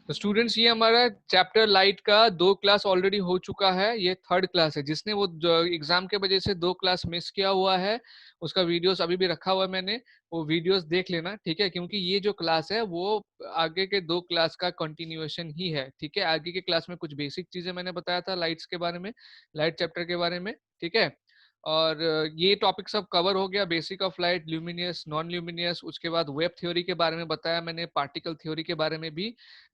तो स्टूडेंट्स ये हमारा चैप्टर लाइट का 2 क्लास ऑलरेडी हो चुका है, ये 3rd क्लास है। जिसने वो एग्जाम के वजह से 2 क्लास मिस किया हुआ है, उसका वीडियोस अभी भी रखा हुआ है मैंने, वो वीडियोस देख लेना, ठीक है? क्योंकि ये जो क्लास है वो आगे के 2 क्लास का कंटिन्यूएशन ही है, ठीक है? आगे के क्लास में कुछ बेसिक चीजें मैंने बताया था लाइट्स के बारे में, लाइट चैप्टर के बारे में, ठीक है? और ये टॉपिक सब कवर हो गया, basic of light, luminous, non luminous, उसके बाद वेब थ्योरी के बारे में बताया मैंने, पार्टिकल थ्योरी के बारे में भी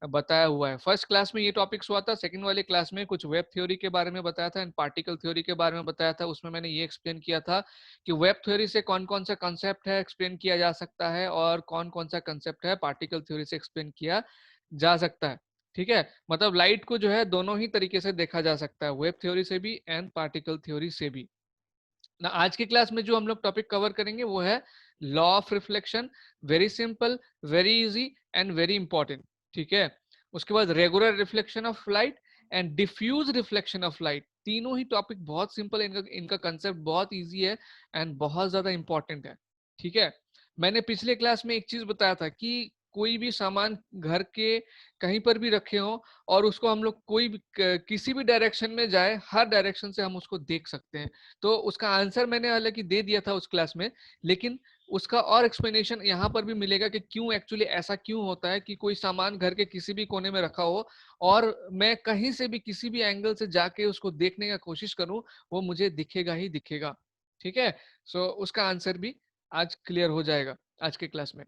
बताया हुआ है। फर्स्ट क्लास में ये टॉपिक्स हुआ था, सेकंड वाली क्लास में कुछ वेब थ्योरी के बारे में बताया था एंड पार्टिकल थ्योरी के बारे में बताया था। उसमें मैंने ये एक्सप्लेन किया था कि वेब थ्योरी से कौन कौन सा कंसेप्ट है एक्सप्लेन किया जा सकता है और कौन कौन सा कंसेप्ट है पार्टिकल थ्योरी से एक्सप्लेन किया जा सकता है, ठीक है? मतलब लाइट को जो है दोनों ही तरीके से देखा जा सकता है, वेब थ्योरी से भी एंड पार्टिकल थ्योरी से भी ना। आज की क्लास में जो हम लोग टॉपिक कवर करेंगे वो है law of reflection. Very simple, very easy and very important, ठीक है? उसके बाद regular reflection of light and diffuse reflection of light. तीनों ही टॉपिक बहुत सिंपल है, इनका कंसेप्ट बहुत इजी है एंड बहुत ज्यादा इंपॉर्टेंट है, ठीक है? मैंने पिछले क्लास में एक चीज बताया था कि कोई भी सामान घर के कहीं पर भी रखे हो और उसको हम लोग कोई भी किसी भी डायरेक्शन में जाए, हर डायरेक्शन से हम उसको देख सकते हैं। तो उसका आंसर मैंने हालांकि दे दिया था उस क्लास में, लेकिन उसका और एक्सप्लेनेशन यहाँ पर भी मिलेगा कि क्यों एक्चुअली ऐसा क्यों होता है कि कोई सामान घर के किसी भी कोने में रखा हो और मैं कहीं से भी किसी भी एंगल से जाके उसको देखने का कोशिश करूं, वो मुझे दिखेगा ही दिखेगा, ठीक है? सो उसका आंसर भी आज क्लियर हो जाएगा आज के क्लास में।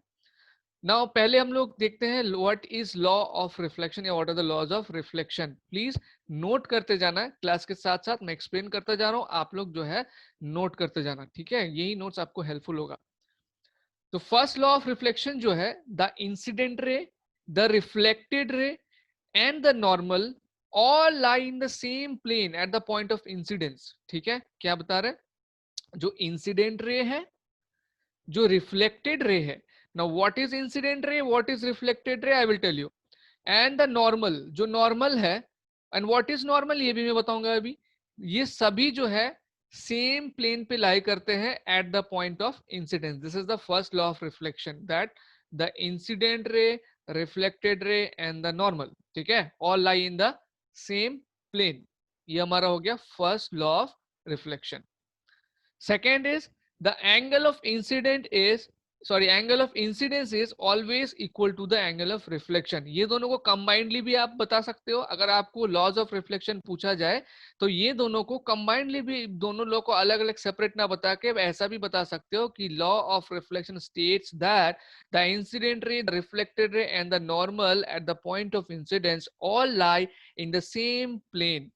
नाउ पहले हम लोग देखते हैं what is law of reflection या what are the laws of reflection. Please note करते जाना है, क्लास के साथ साथ मैं एक्सप्लेन करता जा रहा हूं, आप लोग जो है नोट करते जाना, ठीक है? यही नोट्स आपको हेल्पफुल होगा। तो फर्स्ट लॉ ऑफ रिफ्लेक्शन जो है, the incident ray, the reflected ray and the normal all lie in the same plane at the point of incidence, ठीक है? क्या बता रहे? जो इंसिडेंट रे है, जो रिफ्लेक्टेड रे है, now what is incident ray, what is reflected ray, I will tell you, and the normal, जो normal है, and what is normal ये भी मैं बताऊंगा अभी। ये सभी जो है सेम प्लेन पे लाई करते हैं at the point of incidence. This is the first law of reflection, that the incident ray, reflected ray and the normal, ठीक है, all lie in the same plane. ये हमारा हो गया first law of reflection. Second is the angle of incident is angle of incidence is always equal to the angle of reflection। ये दोनों को combinedly भी आप बता सकते हो। अगर आपको लॉज ऑफ रिफ्लेक्शन पूछा जाए तो ये दोनों को कंबाइंडली भी, दोनों लॉ को अलग अलग सेपरेट ना बता के ऐसा भी बता सकते हो कि law of reflection states that the incident ray, the reflected ray and the normal at the point of incidence all lie in the same plane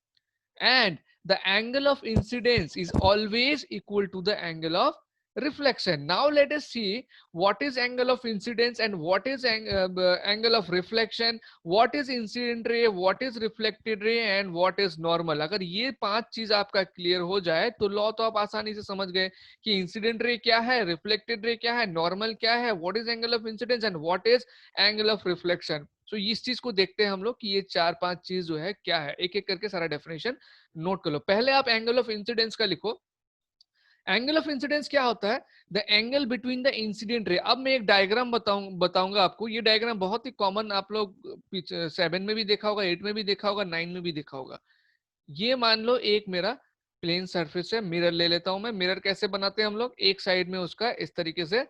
and the angle of incidence is always equal to the angle of reflection. Now let us see what is angle of incidence and what is angle of reflection, what is incident ray, what is reflected ray and what is normal। अगर ये 5 चीज आपका clear हो जाए तो law तो आप आसानी से समझ गए कि इंसिडेंट रे क्या है, रिफ्लेक्टेड रे क्या है, नॉर्मल क्या है, what is angle of incidence and what is angle of reflection. So इस चीज को देखते हैं हम लोग कि ये 4-5 चीज जो है क्या है, एक एक करके सारा डेफिनेशन नोट कर लो। पहले आप एंगल ऑफ इंसिडेंस का लिखो। एंगल ऑफ इंसिडेंस क्या होता है? The angle between the incident रे। अब मैं एक डायग्राम बताऊंगा आपको। ये डायग्राम बहुत ही कॉमन, आप लोग 7 में भी देखा होगा, 8 में भी देखा होगा, 9 में भी देखा होगा। ये मान लो एक मेरा प्लेन सरफेस है, मिरर ले लेता हूं मैं। मिरर कैसे बनाते हैं हम लोग? एक साइड में उसका इस तरीके से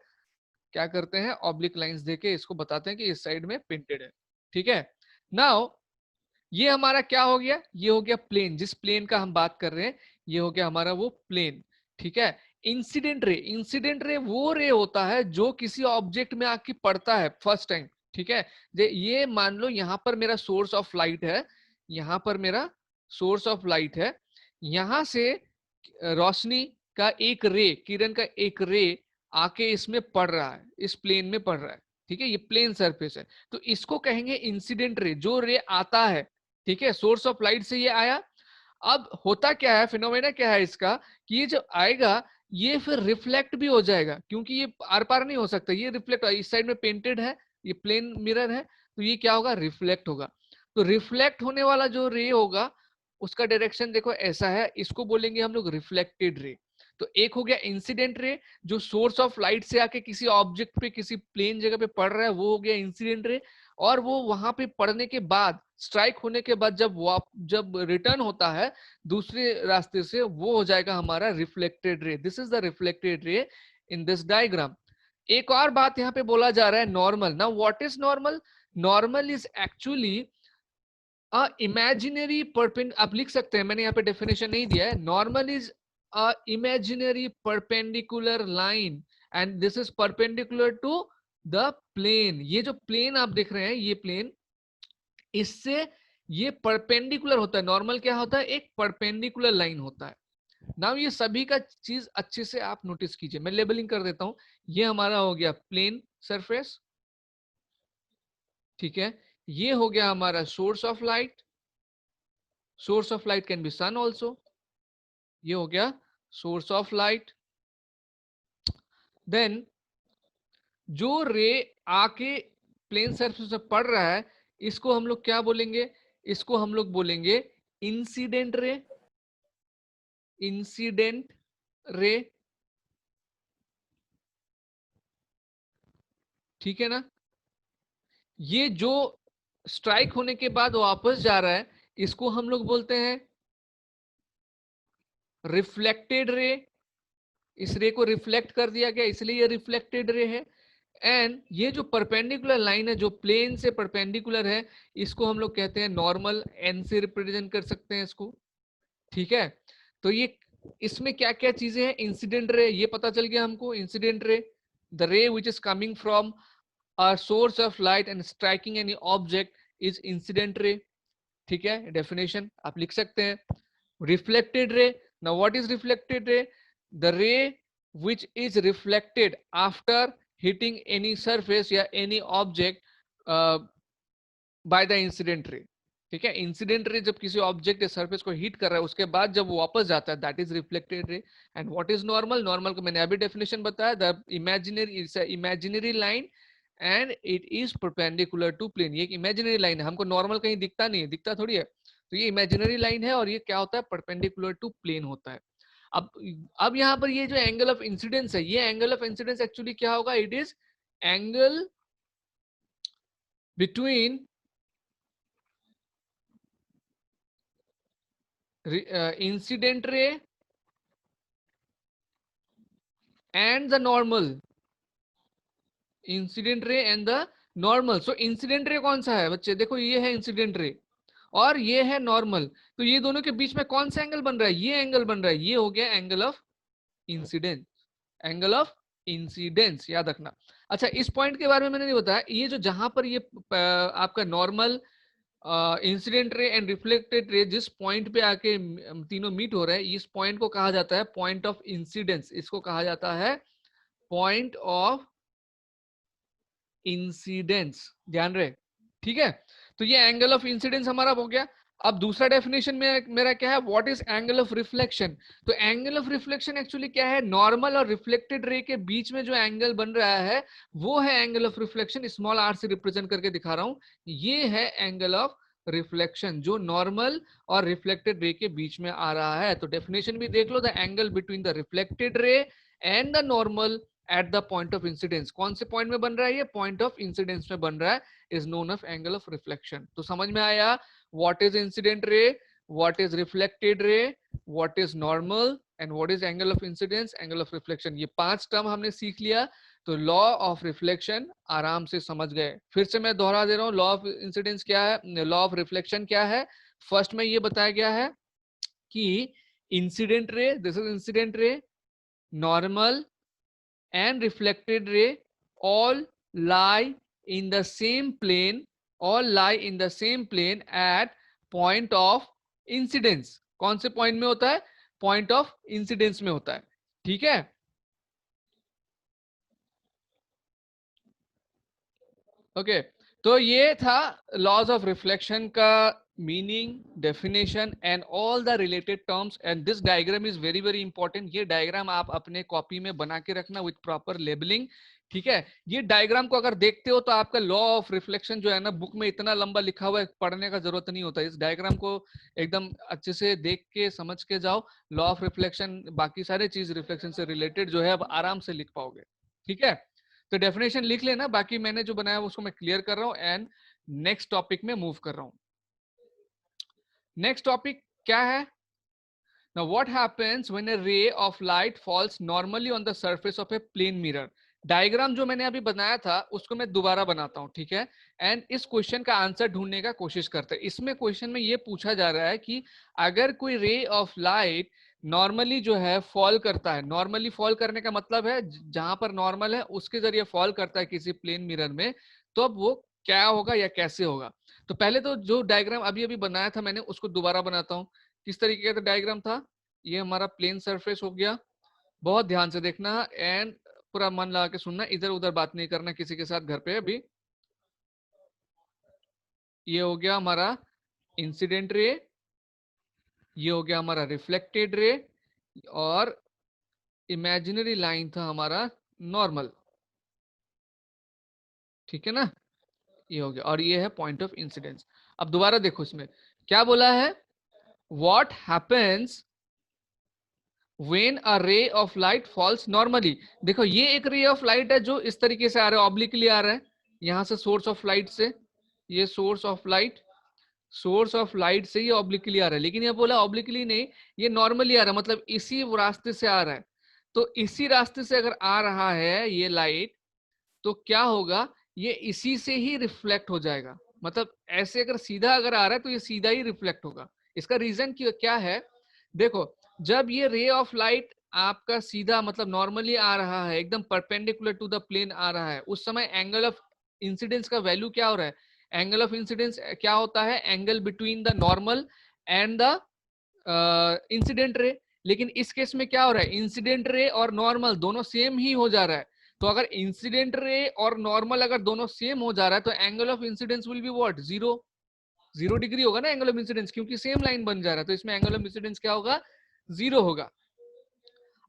क्या करते हैं, ऑब्लिक लाइंस देके इसको बताते हैं कि इस साइड में पेंटेड है, ठीक है? नाउ ये हमारा क्या हो गया? ये हो गया प्लेन, जिस प्लेन का हम बात कर रहे हैं ये हो गया हमारा वो प्लेन, ठीक है? इंसिडेंट रे, इंसिडेंट रे वो रे होता है जो किसी ऑब्जेक्ट में आके पड़ता है फर्स्ट टाइम, ठीक है? ये मान लो यहाँ पर मेरा सोर्स ऑफ लाइट है, यहाँ पर मेरा सोर्स ऑफ लाइट है, यहां से रोशनी का एक रे, किरण का एक रे आके इसमें पड़ रहा है, इस प्लेन में पड़ रहा है, ठीक है? ये प्लेन सरफेस है, तो इसको कहेंगे इंसिडेंट रे, जो रे आता है, ठीक है? सोर्स ऑफ लाइट से ये आया। अब होता क्या है, फिनोमेना क्या है इसका, कि ये जब आएगा ये फिर रिफ्लेक्ट भी हो जाएगा, क्योंकि ये आर पार नहीं हो सकता, ये रिफ्लेक्ट, इस साइड में पेंटेड है, ये प्लेन मिरर है, तो ये क्या होगा? रिफ्लेक्ट होगा। तो रिफ्लेक्ट होने वाला जो रे होगा उसका डायरेक्शन देखो ऐसा है, इसको बोलेंगे हम लोग रिफ्लेक्टेड रे। तो एक हो गया इंसिडेंट रे, जो सोर्स ऑफ लाइट से आके किसी ऑब्जेक्ट पे, किसी प्लेन जगह पे पड़ रहा है, वो हो गया इंसिडेंट रे। और वो वहां पे पड़ने के बाद, स्ट्राइक होने के बाद जब रिटर्न होता है दूसरे रास्ते से, वो हो जाएगा हमारा reflected ray. This is the reflected रे इन दिस डायग्राम। एक और बात यहाँ पे बोला जा रहा है, normal. Now what is normal? Normal is actually imaginary perpendicular, आप लिख सकते हैं, मैंने यहाँ पे डेफिनेशन नहीं दिया है। Normal is a imaginary perpendicular line and this is perpendicular to the plane. ये जो प्लेन आप देख रहे हैं, ये प्लेन, इससे ये परपेंडिकुलर होता है। नॉर्मल क्या होता है? एक परपेंडिकुलर लाइन होता है। नाउ ये सभी का चीज अच्छे से आप नोटिस कीजिए, मैं लेबलिंग कर देता हूं। ये हमारा हो गया प्लेन सरफेस, ठीक है। ये हो गया हमारा source of light, source of light can be sun also. ये हो गया सोर्स ऑफ लाइट। देन जो रे आके प्लेन सरफेस पे पड़ रहा है, इसको हम लोग क्या बोलेंगे? इसको हम लोग बोलेंगे इंसिडेंट रे। इंसिडेंट रे, ठीक है ना। ये जो स्ट्राइक होने के बाद वापस जा रहा है, इसको हम लोग बोलते हैं रिफ्लेक्टेड रे। इस रे को रिफ्लेक्ट कर दिया गया, इसलिए ये रिफ्लेक्टेड रे है। एंड ये जो परपेंडिकुलर लाइन है, जो प्लेन से परपेंडिकुलर है, इसको हम लोग कहते हैं नॉर्मल। एन से रिप्रेजेंट कर सकते हैं इसको, ठीक है। तो ये इसमें क्या क्या चीजें हैं? इंसिडेंट रे, ये पता चल गया हमको। इंसिडेंट रे, द रे which is coming from a source of light and striking any object is incident ray, ठीक है। डेफिनेशन आप लिख सकते हैं। Reflected ray, now what is reflected रे? द रे which is reflected after hitting any surface या any object by the incident ray, ठीक है। इंसिडेंट रे जब किसी ऑब्जेक्ट या सरफेस को हिट कर रहा है, उसके बाद जब वो वापस जाता है, that is reflected ray. And what is normal? Normal को मैंने अभी डेफिनेशन बताया, the imaginary is imaginary line and it is perpendicular to plane. ये एक इमेजिनरी लाइन है, हमको नॉर्मल कहीं दिखता नहीं है, दिखता थोड़ी है। तो ये इमेजिनरी लाइन है और ये क्या होता है? परपेंडिकुलर टू प्लेन होता है। अब अब यहाँ पर ये जो एंगल ऑफ इंसिडेंस है, ये एंगल ऑफ इंसिडेंस एक्चुअली क्या होगा? It is angle between incident ray and the normal. Incident ray and the normal. So incident ray कौन सा है बच्चे? देखो ये है इंसिडेंट रे और ये है नॉर्मल। तो ये दोनों के बीच में कौन सा एंगल बन रहा है? ये एंगल बन रहा है। ये हो गया angle of incidence. Angle of incidence याद रखना। अच्छा, इस पॉइंट के बारे में मैंने नहीं बताया। ये जो जहां पर ये आपका normal, incident ray and reflected ray जिस पॉइंट पे आके तीनों मीट हो रहे हैं, इस पॉइंट को कहा जाता है पॉइंट ऑफ इंसिडेंस। इसको कहा जाता है पॉइंट ऑफ इंसिडेंस, ध्यान रहे, ठीक है। तो ये एंगल ऑफ इंसिडेंस हमारा हो गया। अब दूसरा डेफिनेशन में मेरा क्या है? What is angle of reflection? तो एंगल ऑफ रिफ्लेक्शन एक्चुअली क्या है? नॉर्मल और रिफ्लेक्टेड रे के बीच में जो एंगल बन रहा है, वो है angle of reflection. Small R से रिप्रेजेंट करके दिखा रहा हूं। ये है एंगल ऑफ रिफ्लेक्शन जो नॉर्मल और रिफ्लेक्टेड रे के बीच में आ रहा है। तो डेफिनेशन भी देख लो, the angle between the reflected ray and the normal at the point of incidence. कौन से पॉइंट में बन रहा है? ये पॉइंट ऑफ इंसिडेंस में बन रहा है, is known of angle of reflection. तो समझ में आया what is incident ray, what is reflected रे, what is normal and what is angle of incidence, angle of reflection. ये 5 टर्म हमने सीख लिया। तो लॉ ऑफ रिफ्लेक्शन आराम से समझ गए। फिर से मैं दोहरा दे रहा हूँ, लॉ ऑफ इंसिडेंस क्या है, लॉ ऑफ रिफ्लेक्शन क्या है। फर्स्ट में ये बताया गया है कि incident ray, this is incident ray, normal and reflected ray all lie in the same plane, all lie in the same plane at point of incidence। कौन से पॉइंट में होता है? पॉइंट ऑफ इंसिडेंस में होता है, ठीक है। ओके, तो ये था लॉज ऑफ रिफ्लेक्शन का meaning, definition and all the related terms. And this diagram is very very important. ये डायग्राम आप अपने कॉपी में बना के रखना विथ प्रॉपर लेबलिंग, ठीक है। ये डायग्राम को अगर देखते हो तो आपका लॉ ऑफ रिफ्लेक्शन जो है ना, बुक में इतना लंबा लिखा हुआ है, पढ़ने का जरूरत नहीं होता। इस डायग्राम को एकदम अच्छे से देख के समझ के जाओ। लॉ ऑफ रिफ्लेक्शन, बाकी सारे चीज रिफ्लेक्शन से रिलेटेड जो है, अब आराम से लिख पाओगे, ठीक है। तो डेफिनेशन लिख लेना, बाकी मैंने जो बनाया उसको मैं क्लियर कर रहा हूँ। एंड नेक्स्ट टॉपिक में मूव कर रहा हूं। नेक्स्ट टॉपिक क्या है? Now, what happens when a ray of light falls normally on the surface of a plane mirror? Diagram जो मैंने अभी बनाया था उसको मैं दोबारा बनाता हूं, ठीक है? एंड इस क्वेश्चन का आंसर ढूंढने का कोशिश करते हैं। इसमें क्वेश्चन में ये पूछा जा रहा है कि अगर कोई रे ऑफ लाइट नॉर्मली जो है फॉल करता है, नॉर्मली फॉल करने का मतलब है जहां पर नॉर्मल है उसके जरिए फॉल करता है किसी प्लेन मिरर में, तो अब वो क्या होगा या कैसे होगा? तो पहले तो जो डायग्राम अभी अभी बनाया था मैंने उसको दोबारा बनाता हूँ। किस तरीके का डायग्राम था? ये हमारा प्लेन सरफेस हो गया। बहुत ध्यान से देखना एंड पूरा मन लगा के सुनना, इधर उधर बात नहीं करना किसी के साथ घर पे अभी। ये हो गया हमारा इंसिडेंट रे, ये हो गया हमारा रिफ्लेक्टेड रे, और इमेजिनरी लाइन था हमारा नॉर्मल, ठीक है ना? ये हो गया, और ये है पॉइंट ऑफ इंसिडेंस। अब दोबारा देखो इसमें क्या बोला है, what happens when a ray of light falls normally। देखो ये एक रे ऑफ लाइट है जो इस तरीके से आ रहा है, ऑब्लिकली आ रहा है यहां से सोर्स ऑफ लाइट से, ये source of light, source of light से ये ऑब्लिकली आ रहा है, लेकिन ये बोला ऑब्लिकली नहीं, ये नॉर्मली आ रहा है, मतलब इसी रास्ते से आ रहा है। तो इसी रास्ते से अगर आ रहा है ये लाइट, तो क्या होगा, ये इसी से ही रिफ्लेक्ट हो जाएगा। मतलब ऐसे अगर सीधा अगर आ रहा है तो ये सीधा ही रिफ्लेक्ट होगा। इसका रीजन क्या है? देखो, जब ये रे ऑफ लाइट आपका सीधा मतलब नॉर्मली आ रहा है, एकदम परपेंडिकुलर टू द प्लेन आ रहा है, उस समय एंगल ऑफ इंसिडेंस का वैल्यू क्या हो रहा है? एंगल ऑफ इंसिडेंस क्या होता है? Angle between the normal and the incident रे। लेकिन इस केस में क्या हो रहा है, इंसिडेंट रे और नॉर्मल दोनों सेम ही हो जा रहा है। तो अगर इंसिडेंट रे और नॉर्मल अगर दोनों सेम हो जा रहा है तो angle of incidence will be what? 0 degree होगा ना एंगल ऑफ इंसिडेंस, क्योंकि सेम लाइन बन जा रहा है, तो इसमें एंगल ऑफ इंसिडेंस क्या होगा? 0 होगा।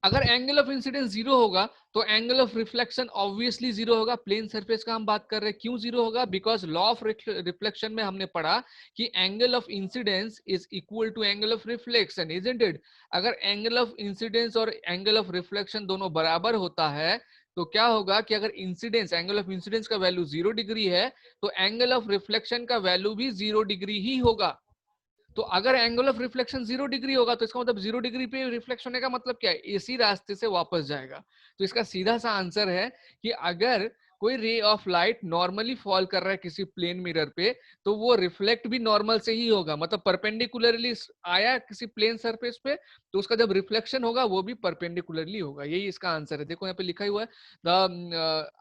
अगर एंगल ऑफ इंसिडेंस 0 होगा तो एंगल ऑफ रिफ्लेक्शन ऑब्वियसली 0 होगा। प्लेन सरफेस का हम बात कर रहे हैं, क्यों 0 होगा? बिकॉज लॉ ऑफ रिफ्लेक्शन में हमने पढ़ा कि angle of incidence is equal to angle of reflection, isn't it? अगर एंगल ऑफ इंसिडेंस और एंगल ऑफ रिफ्लेक्शन दोनों बराबर होता है तो क्या होगा कि अगर इंसिडेंस, एंगल ऑफ इंसिडेंस का वैल्यू 0 डिग्री है तो एंगल ऑफ रिफ्लेक्शन का वैल्यू भी 0 डिग्री ही होगा। तो अगर एंगल ऑफ रिफ्लेक्शन 0 डिग्री होगा तो इसका मतलब 0 डिग्री पे रिफ्लेक्शन होने का मतलब क्या है? इसी रास्ते से वापस जाएगा। तो इसका सीधा सा आंसर है कि अगर कोई रे ऑफ लाइट नॉर्मली फॉल कर रहा है किसी प्लेन मिरर पे तो वो रिफ्लेक्ट भी नॉर्मल से ही होगा, मतलब परपेंडिकुलरली आया किसी प्लेन सरफेस पे तो उसका जब रिफ्लेक्शन होगा वो भी परपेंडिकुलरली होगा। यही इसका आंसर है। देखो यहाँ पे लिखा हुआ है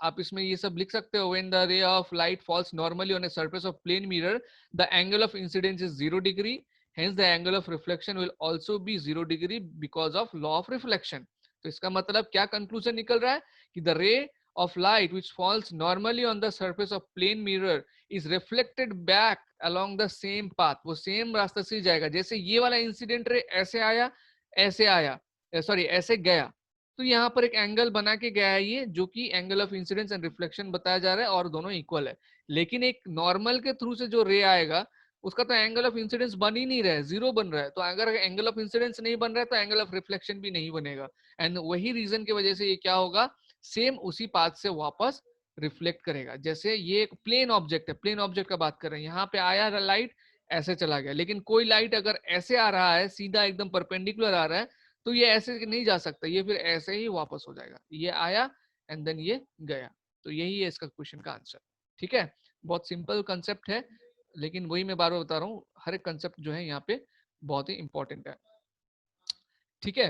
आप इसमें ये सब लिख सकते हो, when the ray of light falls normally on a surface of plane mirror the angle of incidence is 0 degree, hence the angle of reflection will also be 0 degree because of law of reflection। तो इसका मतलब क्या conclusion निकल रहा है कि the ray of light which falls normally on the surface of plane mirror is reflected back along the same path। वो same रास्ते से जाएगा, जैसे ये वाला इंसिडेंट रे ऐसे आया, सॉरी ऐसे गया, तो यहाँ पर एक एंगल बना के गया है ये, जो कि angle of incidence and reflection बताया जा रहा है और दोनों इक्वल है। लेकिन एक नॉर्मल के थ्रू से जो रे आएगा उसका तो एंगल ऑफ इंसिडेंस बन ही नहीं रहा है, 0 बन रहा है। तो अगर एंगल ऑफ इंसिडेंस नहीं बन रहा है तो एंगल ऑफ रिफ्लेक्शन भी नहीं बनेगा, एंड वही रीजन की वजह से ये क्या होगा, सेम उसी पाथ से वापस रिफ्लेक्ट करेगा। जैसे ये एक प्लेन ऑब्जेक्ट है, प्लेन ऑब्जेक्ट का बात कर रहे हैं, यहाँ पे आया लाइट ऐसे चला गया, लेकिन कोई लाइट अगर ऐसे आ रहा है सीधा एकदम परपेंडिकुलर आ रहा है तो ये ऐसे नहीं जा सकता, ये फिर ऐसे ही वापस हो जाएगा, ये आया एंड देन ये गया। तो यही है इसका क्वेश्चन का आंसर, ठीक है? बहुत सिंपल कंसेप्ट है, लेकिन वही मैं बार बार बता रहा हूँ, हर एक कंसेप्ट जो है यहाँ पे बहुत ही इंपॉर्टेंट है, ठीक है?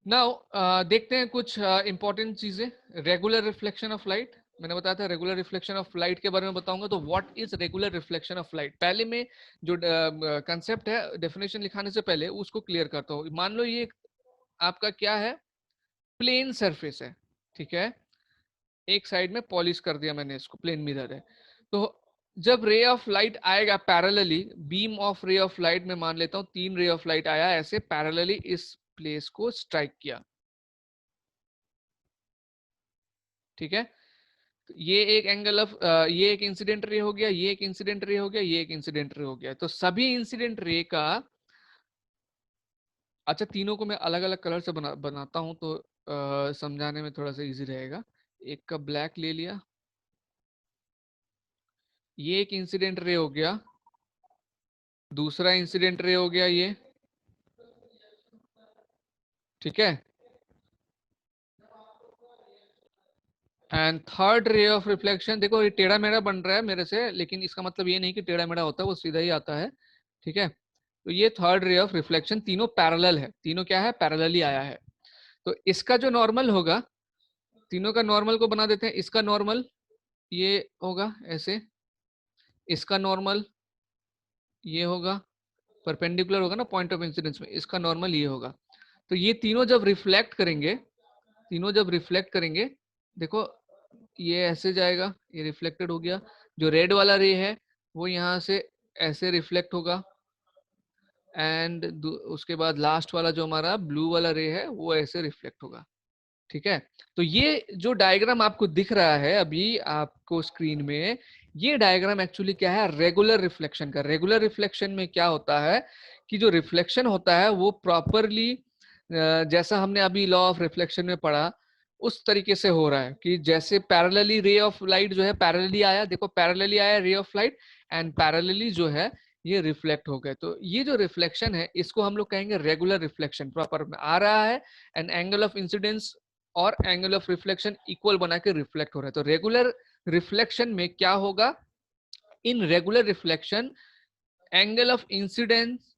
नाउ देखते हैं कुछ इंपॉर्टेंट चीजें। रेगुलर रिफ्लेक्शन ऑफ लाइट, मैंने बताया था रेगुलर रिफ्लेक्शन ऑफ लाइट के बारे में बताऊंगा। तो what is regular reflection of light, पहले में जो कंसेप्ट है डेफिनेशन लिखाने से पहले उसको क्लियर करता हूँ। मान लो ये आपका क्या है, प्लेन सरफेस है, ठीक है? एक साइड में पॉलिश कर दिया मैंने इसको, प्लेन मिरर है। तो जब रे ऑफ लाइट आएगा पैरेलली, बीम ऑफ रे ऑफ लाइट में मान लेता हूं 3 रे ऑफ लाइट आया ऐसे पैरेलली इस प्लेस को स्ट्राइक किया, ठीक है? तो ये एक एंगल ऑफ ये एक इंसिडेंट रे हो गया, ये एक इंसिडेंट रे हो गया, ये एक इंसिडेंट रे हो गया। तो सभी इंसिडेंट रे का, अच्छा तीनों को मैं अलग अलग कलर से बनाता हूं तो समझाने में थोड़ा सा इजी रहेगा। एक का ब्लैक ले लिया, ये एक इंसिडेंट रे हो गया, दूसरा इंसिडेंट रे हो गया ये, ठीक है। And third ray of reflection, देखो ये टेढ़ा मेढ़ा बन रहा है मेरे से, लेकिन इसका मतलब ये नहीं कि टेढ़ा मेढ़ा होता है, वो सीधा ही आता है, ठीक है। तो ये थर्ड रे ऑफ रिफ्लेक्शन, तीनों पैरेलल है, तीनों क्या है, पैरेलल ही आया है। तो इसका जो नॉर्मल होगा, तीनों का नॉर्मल को बना देते हैं, इसका नॉर्मल ये होगा ऐसे, इसका नॉर्मल ये होगा, परपेंडिकुलर होगा ना पॉइंट ऑफ इंसिडेंस में, इसका नॉर्मल ये होगा। तो ये तीनों जब रिफ्लेक्ट करेंगे, तीनों जब रिफ्लेक्ट करेंगे, देखो ये ऐसे जाएगा, ये रिफ्लेक्टेड हो गया। जो रेड वाला रे है वो यहाँ से ऐसे रिफ्लेक्ट होगा, एंड उसके बाद लास्ट वाला जो हमारा ब्लू वाला रे है वो ऐसे रिफ्लेक्ट होगा, ठीक है। तो ये जो डायग्राम आपको दिख रहा है अभी आपको स्क्रीन में, ये डायग्राम एक्चुअली क्या है, रेगुलर रिफ्लेक्शन का। रेगुलर रिफ्लेक्शन में क्या होता है कि जो रिफ्लेक्शन होता है वो प्रॉपरली, जैसा हमने अभी लॉ ऑफ रिफ्लेक्शन में पढ़ा उस तरीके से हो रहा है कि जैसे पैरेलली रे ऑफ लाइट जो है पैरेलली आया, देखो पैरेलली आया रे ऑफ लाइट, एंड पैरेलली जो है ये रिफ्लेक्ट हो गए। तो ये जो रिफ्लेक्शन है इसको हम लोग कहेंगे रेगुलर रिफ्लेक्शन, प्रॉपर में आ रहा है एंड एंगल ऑफ इंसिडेंस और एंगल ऑफ रिफ्लेक्शन इक्वल बना के रिफ्लेक्ट हो रहा है। तो रेगुलर रिफ्लेक्शन में क्या होगा, in regular reflection angle of incidence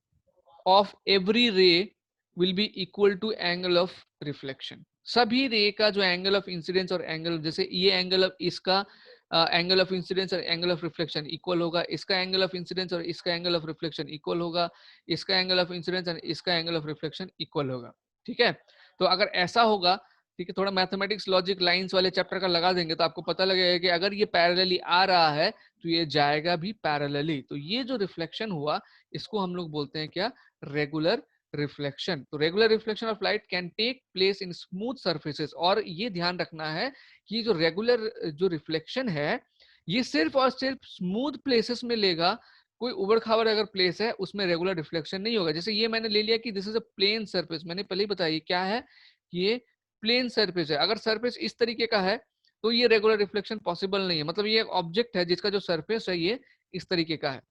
of every ray will be equal to angle of reflection. सभी रे का जो एंगल ऑफ इंसिडेंस और एंगल, जैसे ये एंगल ऑफ इसका एंगल ऑफ इंसिडेंस और एंगल ऑफ रिफ्लेक्शन इक्वल होगा, इसका एंगल ऑफ इंसिडेंस और इसका एंगल ऑफ रिफ्लेक्शन इक्वल होगा, इसका एंगल ऑफ इंसिडेंस और इसका एंगल ऑफ रिफ्लेक्शन इक्वल होगा, ठीक है। तो अगर ऐसा होगा, ठीक है, थोड़ा मैथमेटिक्स लॉजिक लाइंस वाले चैप्टर का लगा देंगे तो आपको पता लगेगा कि अगर ये पैरेलली आ रहा है तो ये जाएगा भी पैरेलली। तो ये जो रिफ्लेक्शन हुआ इसको हम लोग बोलते हैं क्या, रेगुलर रिफ्लेक्शन। तो regular reflection of light can take place in smooth surfaces, और ये ध्यान रखना है कि जो रेगुलर जो रिफ्लेक्शन है ये सिर्फ और सिर्फ स्मूथ प्लेसेस में लेगा, कोई उबड़ खाबड़ अगर प्लेस है उसमें रेगुलर रिफ्लेक्शन नहीं होगा। जैसे ये मैंने ले लिया कि this is a plane surface, मैंने पहले ही बताया क्या है, ये प्लेन सरफेस है। अगर सरफेस इस तरीके का है तो ये रेगुलर रिफ्लेक्शन पॉसिबल नहीं है, मतलब ये एक ऑब्जेक्ट है जिसका जो सरफेस है ये इस तरीके का है,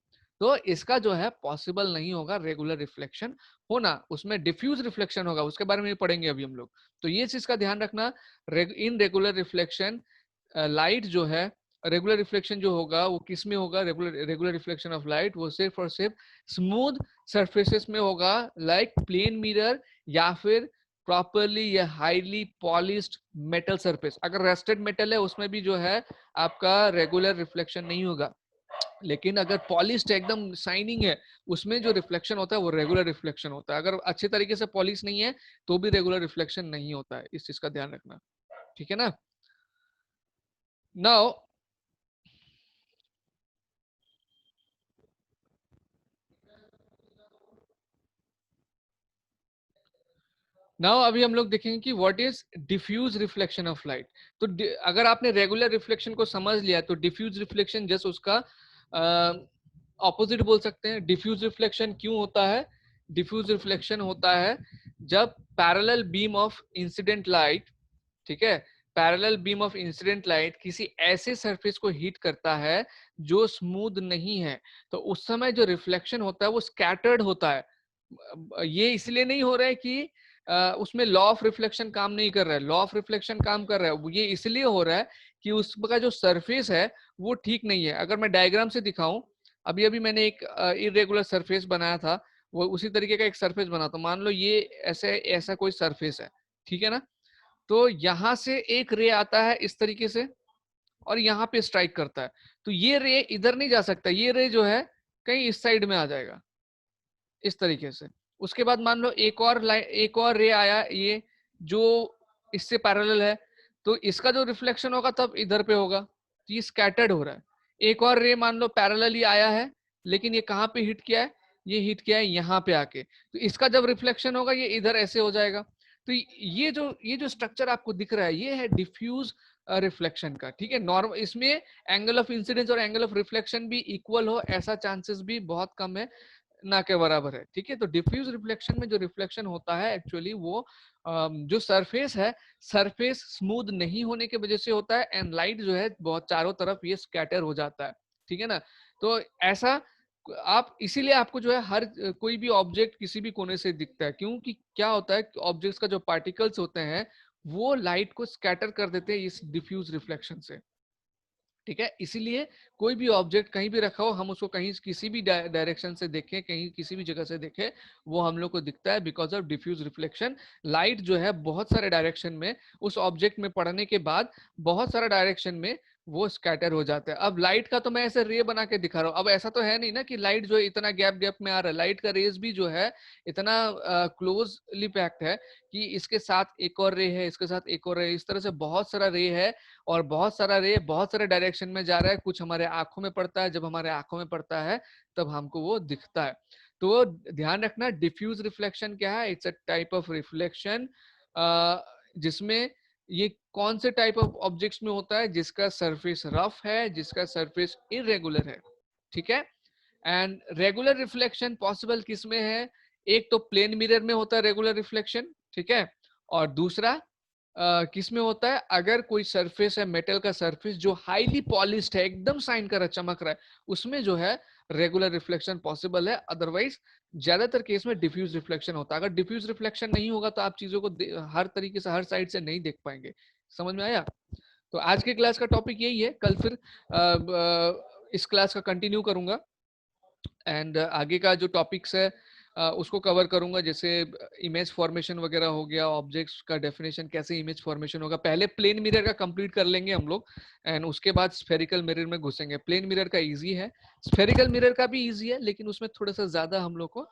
तो इसका जो है पॉसिबल नहीं होगा रेगुलर रिफ्लेक्शन होना, उसमें डिफ्यूज रिफ्लेक्शन होगा, उसके बारे में पढ़ेंगे अभी हम लोग। तो ये चीज का ध्यान रखना, इन रेगुलर रिफ्लेक्शन लाइट जो है, रेगुलर रिफ्लेक्शन जो होगा वो किस में होगा, रेगुलर रिफ्लेक्शन ऑफ लाइट वो सिर्फ और सिर्फ स्मूथ सरफेसेस में होगा, लाइक प्लेन मिरर या फिर प्रॉपरली या हाईली पॉलिश्ड मेटल सरफेस। अगर रस्टेड मेटल है उसमें भी जो है आपका रेगुलर रिफ्लेक्शन नहीं होगा, लेकिन अगर पॉलिश्ड एकदम शाइनिंग है उसमें जो रिफ्लेक्शन होता है वो रेगुलर रिफ्लेक्शन होता है। अगर अच्छे तरीके से पॉलिश नहीं है तो भी रेगुलर रिफ्लेक्शन नहीं होता है, इस चीज का ध्यान रखना, ठीक है ना। नाउ नाउ अभी हम लोग देखेंगे कि what is diffuse reflection of light. तो अगर आपने रेगुलर रिफ्लेक्शन को समझ लिया तो डिफ्यूज रिफ्लेक्शन जस्ट उसका ऑपोजिट बोल सकते हैं। डिफ्यूज रिफ्लेक्शन क्यों होता है, डिफ्यूज रिफ्लेक्शन होता है जब parallel beam of incident light, ठीक है, parallel beam of incident light किसी ऐसे सरफेस को हीट करता है जो स्मूथ नहीं है, तो उस समय जो रिफ्लेक्शन होता है वो स्कैटर्ड होता है। ये इसलिए नहीं हो रहा है कि उसमें लॉ ऑफ रिफ्लेक्शन काम नहीं कर रहा है, लॉ ऑफ रिफ्लेक्शन काम कर रहा है, ये इसलिए हो रहा है कि उसका जो सरफेस है वो ठीक नहीं है। अगर मैं डायग्राम से दिखाऊं, अभी अभी मैंने एक इरेगुलर सरफेस बनाया था, वो उसी तरीके का एक सरफेस बना, तो मान लो ये ऐसे ऐसा कोई सरफेस है, ठीक है ना। तो यहां से एक रे आता है इस तरीके से और यहाँ पे स्ट्राइक करता है, तो ये रे इधर नहीं जा सकता, ये रे जो है कहीं इस साइड में आ जाएगा इस तरीके से। उसके बाद मान लो एक और रे आया ये जो इससे पैरेलल है, तो इसका जो रिफ्लेक्शन होगा तब इधर पे होगा, तो ये स्कैटर्ड हो रहा है। एक और रे मान लो पैरेलल ही आया है, लेकिन ये कहाँ पे हिट किया है, ये हिट किया है यहाँ पे आके, तो इसका जब रिफ्लेक्शन होगा ये इधर ऐसे हो जाएगा। तो ये जो स्ट्रक्चर आपको दिख रहा है ये है डिफ्यूज रिफ्लेक्शन का, ठीक है। नॉर्मल इसमें एंगल ऑफ इंसिडेंस और एंगल ऑफ रिफ्लेक्शन भी इक्वल हो ऐसा चांसेस भी बहुत कम है, ना के बराबर है, ठीक है। तो डिफ्यूज रिफ्लेक्शन में जो रिफ्लेक्शन होता है एक्चुअली वो जो सरफेस है, सरफेस स्मूथ नहीं होने की वजह से होता है, एंड लाइट जो है बहुत चारों तरफ ये स्कैटर हो जाता है, ठीक है ना? तो ऐसा आप इसीलिए आपको जो है हर कोई भी ऑब्जेक्ट किसी भी कोने से दिखता है, क्योंकि क्या होता है ऑब्जेक्ट्स का जो पार्टिकल्स होते हैं वो लाइट को स्कैटर कर देते हैं इस डिफ्यूज रिफ्लेक्शन से। ठीक है, इसीलिए कोई भी ऑब्जेक्ट कहीं भी रखा हो, हम उसको कहीं किसी भी डायरेक्शन से देखें, कहीं किसी भी जगह से देखें, वो हम लोग को दिखता है because of diffuse reflection. Light जो है बहुत सारे डायरेक्शन में उस ऑब्जेक्ट में पड़ने के बाद बहुत सारा डायरेक्शन में वो स्कैटर हो जाता है। अब लाइट का तो मैं ऐसे रे बना के दिखा रहा हूँ, अब ऐसा तो है नहीं ना कि लाइट जो है इतना गैप गैप में आ रहा है। लाइट का रेज भी जो है इतना क्लोजली पैक्ड है कि इसके साथ एक और रे है, इसके साथ एक और रे, इस तरह से बहुत सारा रे है और बहुत सारा रे बहुत सारे डायरेक्शन में जा रहा है। कुछ हमारे आंखों में पड़ता है, जब हमारे आंखों में पड़ता है तब हमको वो दिखता है। तो ध्यान रखना, डिफ्यूज रिफ्लेक्शन क्या है? It's a type of reflection जिसमें ये कौन से टाइप ऑफ ऑब्जेक्ट्स में होता है? जिसका सरफेस रफ है, जिसका सरफेस इरेगुलर है। ठीक है, एंड रेगुलर रिफ्लेक्शन पॉसिबल किस में है? एक तो प्लेन मिरर में होता है रेगुलर रिफ्लेक्शन, ठीक है, और दूसरा किस में होता है? अगर कोई सरफेस है, मेटल का सरफेस जो हाईली पॉलिश्ड है, एकदम शाइन कर रहा है, चमक रहा है, उसमें जो है रेगुलर रिफ्लेक्शन पॉसिबल है। अदरवाइज ज्यादातर केस में डिफ्यूज रिफ्लेक्शन होता है। अगर डिफ्यूज रिफ्लेक्शन नहीं होगा तो आप चीजों को हर तरीके से हर साइड से नहीं देख पाएंगे। समझ में आया? तो आज के क्लास का टॉपिक यही है, कल फिर इस क्लास का कंटिन्यू करूंगा एंड आगे का जो टॉपिक्स है उसको कवर करूंगा, जैसे इमेज फॉर्मेशन वगैरह हो गया, ऑब्जेक्ट्स का डेफिनेशन, कैसे इमेज फॉर्मेशन होगा। पहले प्लेन मिरर का कंप्लीट कर लेंगे हम लोग एंड उसके बाद स्फेरिकल मिरर में घुसेंगे। प्लेन मिरर का इजी है, स्फेरिकल मिरर का भी इजी है, लेकिन उसमें थोड़ा सा ज्यादा हम लोग को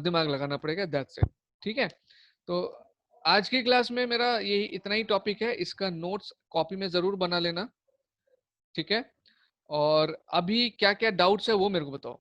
दिमाग लगाना पड़ेगा। That's it. ठीक है, तो आज की क्लास में मेरा यही इतना ही टॉपिक है। इसका नोट्स कॉपी में जरूर बना लेना, ठीक है। और अभी क्या क्या डाउट्स है वो मेरे को बताओ।